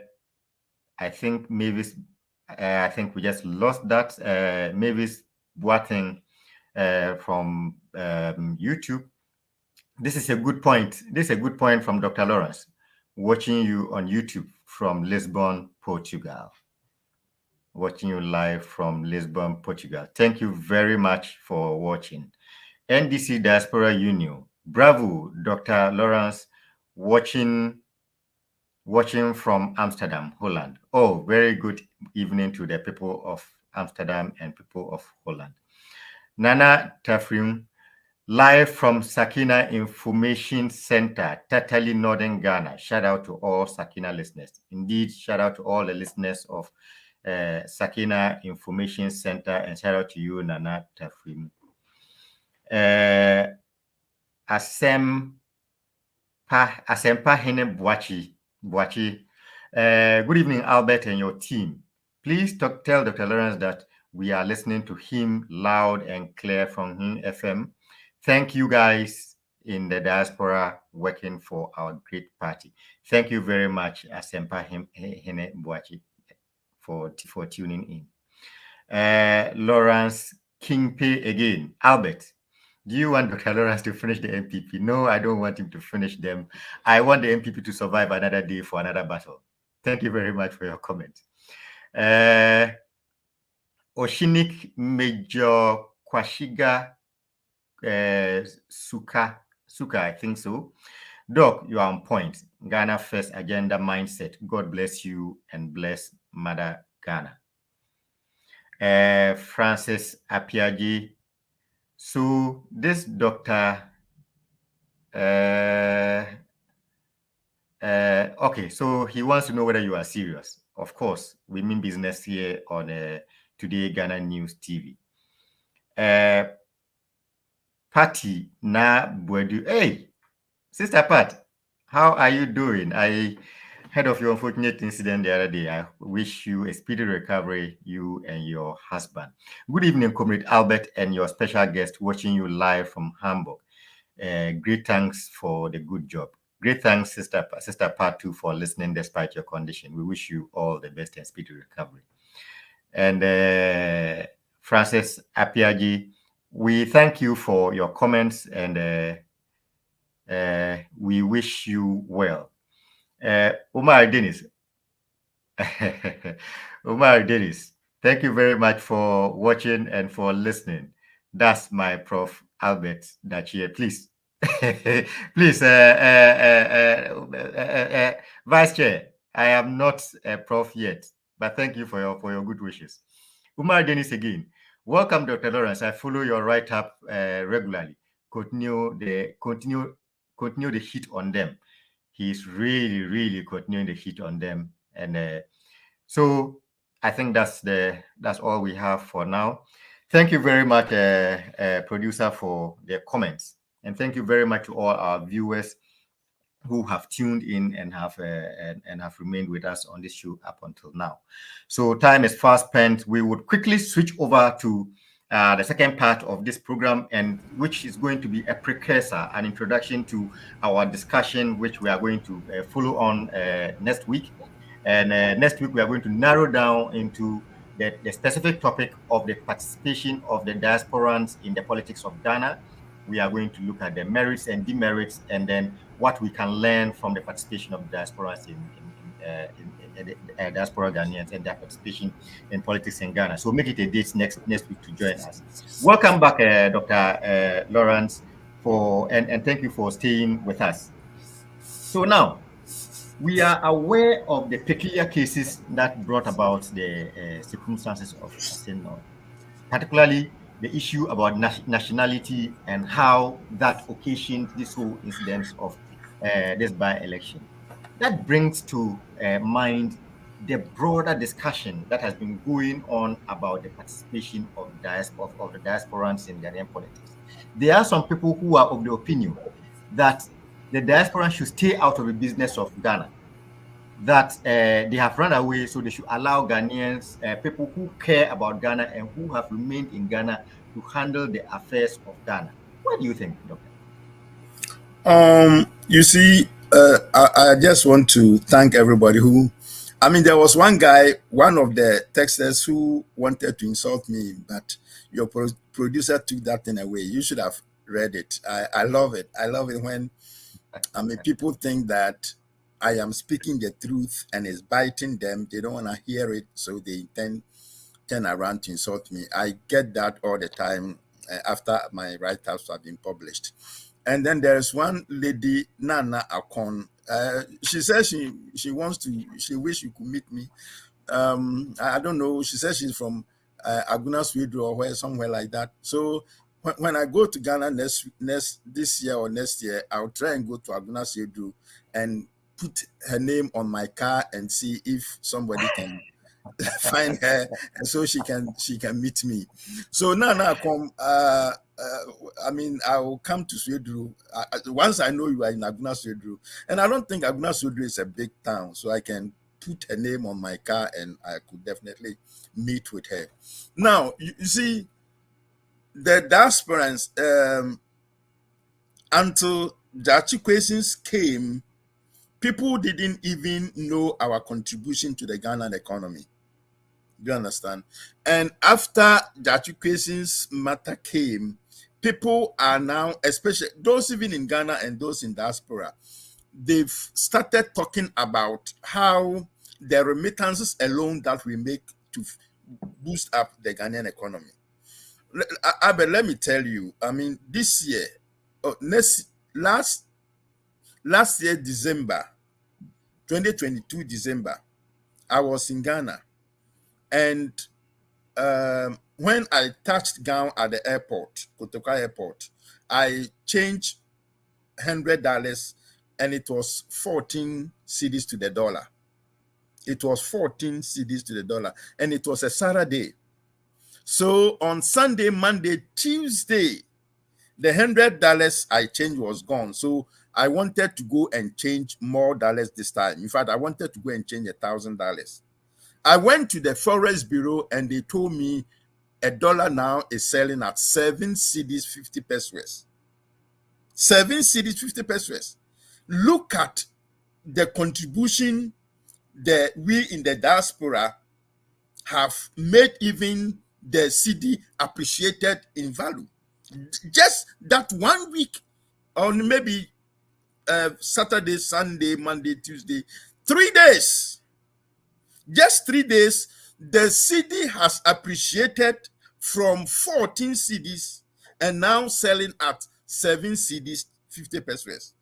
think Mavis, I think we just lost that. Mavis Boateng from YouTube. This is a good point. This is a good point from Dr. Lawrence, watching you on YouTube from Lisbon, Portugal. Watching you live from Lisbon, Portugal. Thank you very much for watching. NDC Diaspora Union. Bravo, Dr. Lawrence, watching from Amsterdam, Holland. Oh, very good evening to the people of Amsterdam and people of Holland. Nana Tafrim, live from Sakina Information Center, Tatali, Northern Ghana. Shout out to all Sakina listeners. Indeed, shout out to all the listeners of Sakina Information Center, and shout out to you, Nana Tafrim. Asempa Hene Boachi. Good evening, Albert and your team. Please tell Dr. Lawrence that we are listening to him loud and clear from him FM. Thank you guys in the diaspora working for our great party. Thank you very much, Asempa Hene Boachi, for tuning in. Lawrence Kingpay again. Albert, do you want Dr. Lawrence to finish the MPP? No, I don't want him to finish them. I want the MPP to survive another day for another battle. Thank you very much for your comment. Oshinik Major Kwashiga Suka, I think so. Doc, you are on point. Ghana first agenda mindset. God bless you and bless Mother Ghana. Francis Apiaji. So this doctor, okay, so he wants to know whether you are serious. Of course, we mean business here on Today Ghana News TV. Patty Na Bwedu. Hey, Sister Pat, how are you doing? I heard of your unfortunate incident the other day. I wish you a speedy recovery, you and your husband. Good evening, Comrade Albert and your special guest watching you live from Hamburg. Great thanks for the good job. Great thanks, Sister Pat, too, for listening despite your condition. We wish you all the best and speedy recovery. and Francis Apiaji. We thank you for your comments, and we wish you well. Umar Dennis. Umar Dennis, thank you very much for watching and for listening. That's my Prof. Albert Dachie. Please, please, Vice Chair, I am not a prof yet, but thank you for your good wishes. Umar Dennis again. Welcome, Dr. Lawrence. I follow your write-up regularly. Continue the heat on them. He's really continuing the heat on them, and so I think that's all we have for now. Thank you very much, producer, for their comments, and thank you very much to all our viewers who have tuned in and have remained with us on this show up until now. So time is fast spent. We would quickly switch over to the second part of this program, and which is going to be a precursor, an introduction to our discussion, which we are going to follow on next week. And next week, we are going to narrow down into the specific topic of the participation of the diasporans in the politics of Ghana. We are going to look at the merits and demerits, and then what we can learn from the participation of diasporans in diaspora Ghanaians and their participation in politics in Ghana. So make it a date next week to join us. Welcome back, Dr. Lawrence, and thank you for staying with us. So now, we are aware of the peculiar cases that brought about the circumstances of Asino, particularly the issue about nationality and how that occasioned this whole incident of this by-election. That brings to mind the broader discussion that has been going on about the participation of the diasporans in Ghanaian politics. There are some people who are of the opinion that the diaspora should stay out of the business of Ghana, that they have run away, so they should allow Ghanaians, people who care about Ghana and who have remained in Ghana, to handle the affairs of Ghana. What do you think, Doctor? You see, I just want to thank everybody who, there was one guy, one of the texters who wanted to insult me, but your producer took that thing away. You should have read it. I love it. I love it when people think that I am speaking the truth and it's biting them. They don't want to hear it, so they then turn around to insult me. I get that all the time after my write-ups have been published. And then there's one lady, Nana Akon. She says she wants to, she wish you could meet me. I don't know. She says she's from Aguna Sweden or where, somewhere like that. So when I go to Ghana this year or next year, I'll try and go to Aguna Sweden and put her name on my car and see if somebody can find her, and so she can meet me. So now I come. I will come to Sweden once I know you are in Aguna Sweden, and I don't think Aguna Sweden is a big town, so I can put her name on my car and I could definitely meet with her. Now you see, the diasporans until the Achikwesis came, people didn't even know our contribution to the Ghanaian economy. Do you understand? And after the Achikwesis matter came, people are now, especially those even in Ghana and those in diaspora, they've started talking about how the remittances alone that we make to boost up the Ghanaian economy. But let me tell you, this year, last year, December, 2022 December, I was in Ghana. And when I touched down at the airport, Kotoka Airport, I changed $100 and it was 14 cedis to the dollar. It was 14 cedis to the dollar, and it was a Saturday. So on Sunday, Monday, Tuesday, the $100 I changed was gone. So I wanted to go and change more dollars this time. In fact, I wanted to go and change $1,000. I went to the Forex Bureau and they told me $1 now is selling at 7 cedis 50 pesos. 7 cedis 50 pesos. Look at the contribution that we in the diaspora have made even the CD appreciated in value. Just that 1 week, or maybe Saturday, Sunday, Monday, Tuesday, 3 days. Just 3 days, the CD has appreciated from 14 CDs and now selling at 7 CDs, 50 pesos.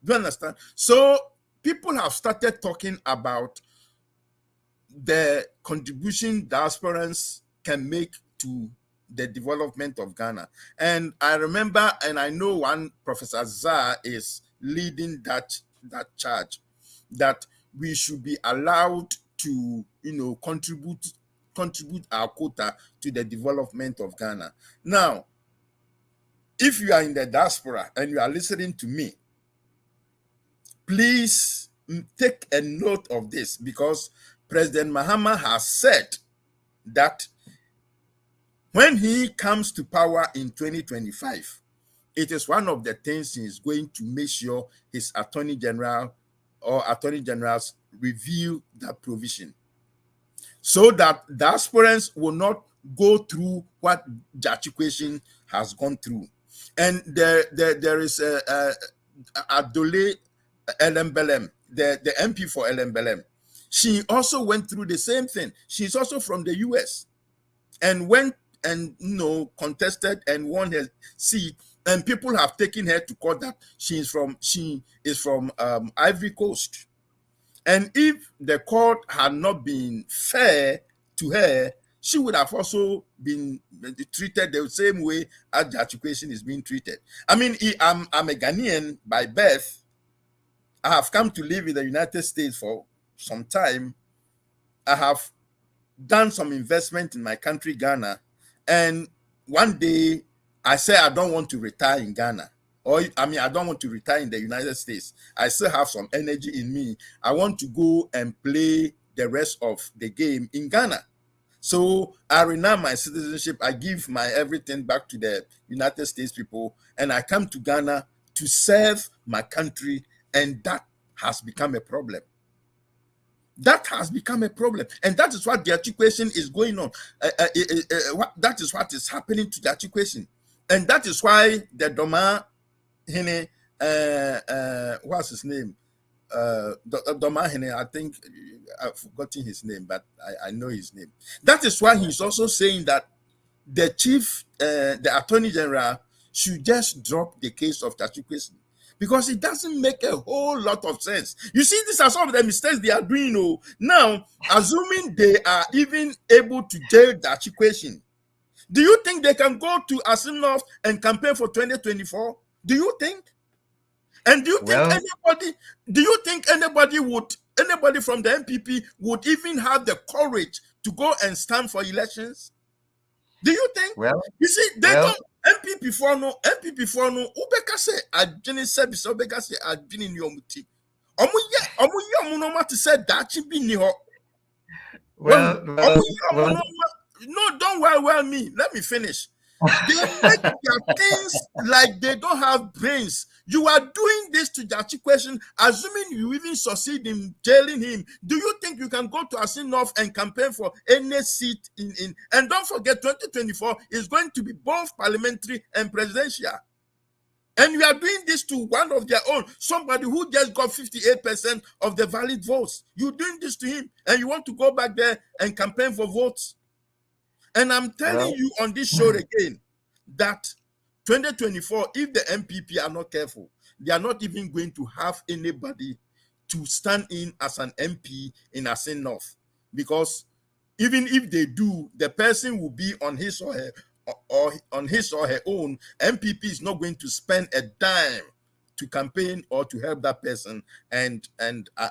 Do you understand? So people have started talking about the contribution diasporans can make to the development of Ghana. And I remember, and I know one Professor Zah is leading that charge, that we should be allowed to, contribute our quota to the development of Ghana. Now, if you are in the diaspora and you are listening to me, please take a note of this, because President Mahama has said that when he comes to power in 2025, it is one of the things he is going to make sure his Attorney General or Attorney Generals review that provision, so that diasporans will not go through what Jachikwesion has gone through. And there is Adole Elembelem, the MP for Elembelem. She also went through the same thing. She's also from the US and went and contested and won her seat, and people have taken her to court that she is from Ivory Coast. And if the court had not been fair to her, she would have also been treated the same way as Jachikwesion is being treated. I mean, I'm a Ghanaian by birth. I have come to live in the United States for some time. I have done some investment in my country, Ghana. And one day I said, I don't want to retire in Ghana. I don't want to retire in the United States. I still have some energy in me. I want to go and play the rest of the game in Ghana. So I renounce my citizenship. I give my everything back to the United States people. And I come to Ghana to serve my country. And that has become a problem. That has become a problem. And that is what the Jachikwesion is going on. That is what is happening to the Jachikwesion. And that is why the Doma Hene, what's his name? Doma Hene, I think I've forgotten his name, but I know his name. That is why he's also saying that the chief, the Attorney General, should just drop the case of Jachikwesion, because it doesn't make a whole lot of sense. You see, these are some of the mistakes they are doing. Now, assuming they are even able to jail Jachikwesion, do you think they can go to Asim North and campaign for 2024? Do you think? And do you think anybody from the MPP would even have the courage to go and stand for elections? Do you think? Well, you see, they don't. MPP for no. Ubeka say adwene service. Ubeka say adwene ni omuti. Omu no mati say dachi bi ni ho. No, don't well me. Let me finish. They make their things like they don't have brains. You are doing this to Jachikwesion, assuming you even succeed in jailing him. Do you think you can go to Asin North and campaign for any seat in? And don't forget, 2024 is going to be both parliamentary and presidential. And you are doing this to one of their own, somebody who just got 58% of the valid votes. You're doing this to him, and you want to go back there and campaign for votes. And I'm telling you on this show again that 2024, if the MPP are not careful, they are not even going to have anybody to stand in as an MP in Asin North. Because even if they do, the person will be on his or her own. MPP is not going to spend a dime to campaign or to help that person, and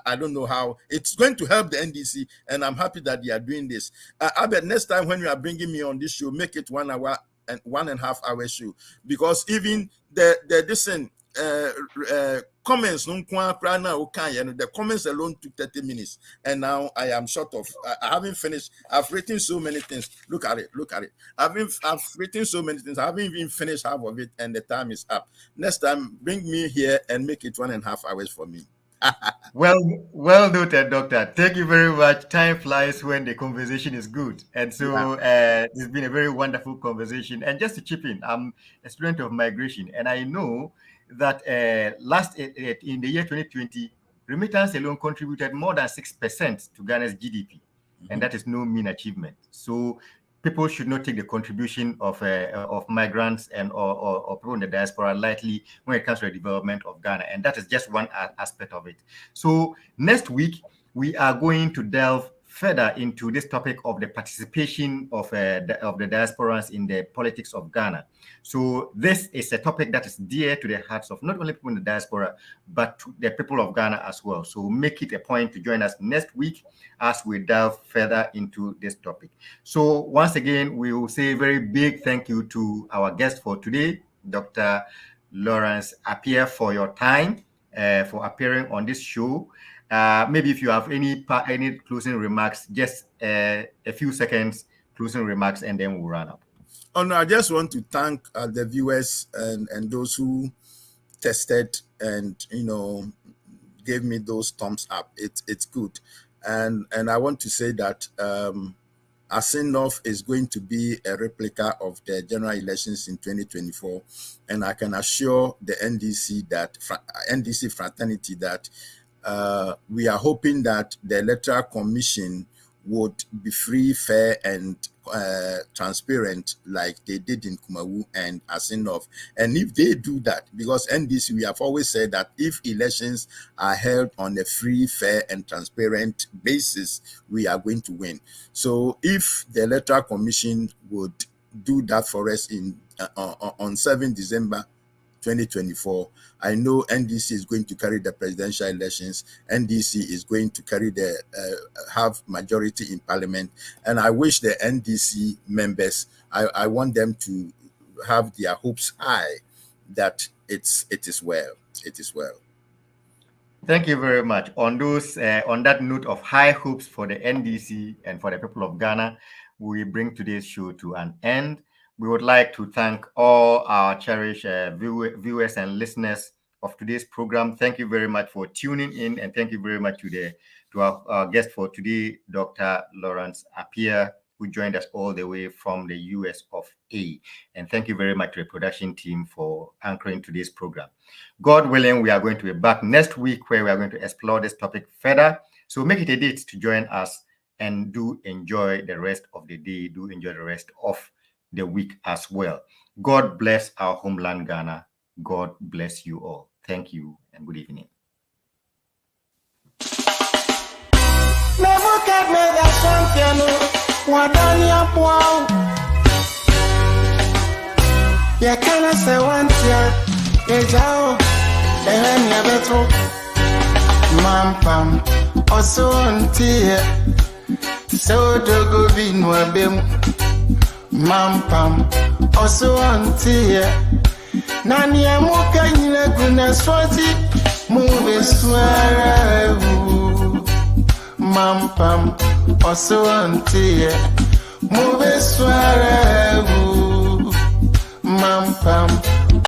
I don't know how it's going to help the NDC, and I'm happy that they are doing this. I bet next time when you are bringing me on this show, make it 1 hour and 1.5 hour show, because even the comments the comments alone took 30 minutes, and now I am short of. I haven't finished. I've written so many things. Look at it. I've written so many things. I haven't even finished half of it, and the time is up. Next time, bring me here and make it 1.5 hours for me. Well noted, Doctor. Thank you very much. Time flies when the conversation is good. And so it's been a very wonderful conversation. And just to chip in, I'm a student of migration, and I know that in the year 2020, remittance alone contributed more than 6% to Ghana's GDP. And that is no mean achievement. So people should not take the contribution of migrants and or people in the diaspora lightly when it comes to the development of Ghana. And that is just one aspect of it. So next week, we are going to delve further into this topic of the participation of the diasporans in the politics of Ghana. So this is a topic that is dear to the hearts of not only people in the diaspora, but to the people of Ghana as well. So make it a point to join us next week as we delve further into this topic. So once again, we will say a very big thank you to our guest for today, Dr. Lawrence Appiah, for your time, for appearing on this show. Maybe if you have any closing remarks, just a few seconds closing remarks, and then we'll run up. Oh no, I just want to thank the viewers and those who tested and gave me those thumbs up. It's good, and I want to say that Asinoff is going to be a replica of the general elections in 2024, and I can assure the NDC fraternity that we are hoping that the Electoral Commission would be free, fair, and transparent like they did in Kumawu and Asinoff. And if they do that, because NDC, we have always said that if elections are held on a free, fair, and transparent basis, we are going to win. So if the Electoral Commission would do that for us on 7 December 2024, I know NDC is going to carry the presidential elections. NDC is going to carry have majority in parliament. And I wish the NDC members, I want them to have their hopes high that it is well. It is well. Thank you very much. On that note of high hopes for the NDC and for the people of Ghana, we bring today's show to an end. We would like to thank all our cherished viewers and listeners of today's program. Thank you very much for tuning in, and thank you very much to our guest for today, Dr. Lawrence Appiah, who joined us all the way from the US of A. And thank you very much to the production team for anchoring today's program. God willing, we are going to be back next week where we are going to explore this topic further. So make it a date to join us, and do enjoy the rest of the day. Do enjoy the rest of the week as well. God bless our homeland, Ghana. God bless you all. Thank you and good evening. Mampam also antie nani amuka nyina guna swati move swara mampam also antie move swara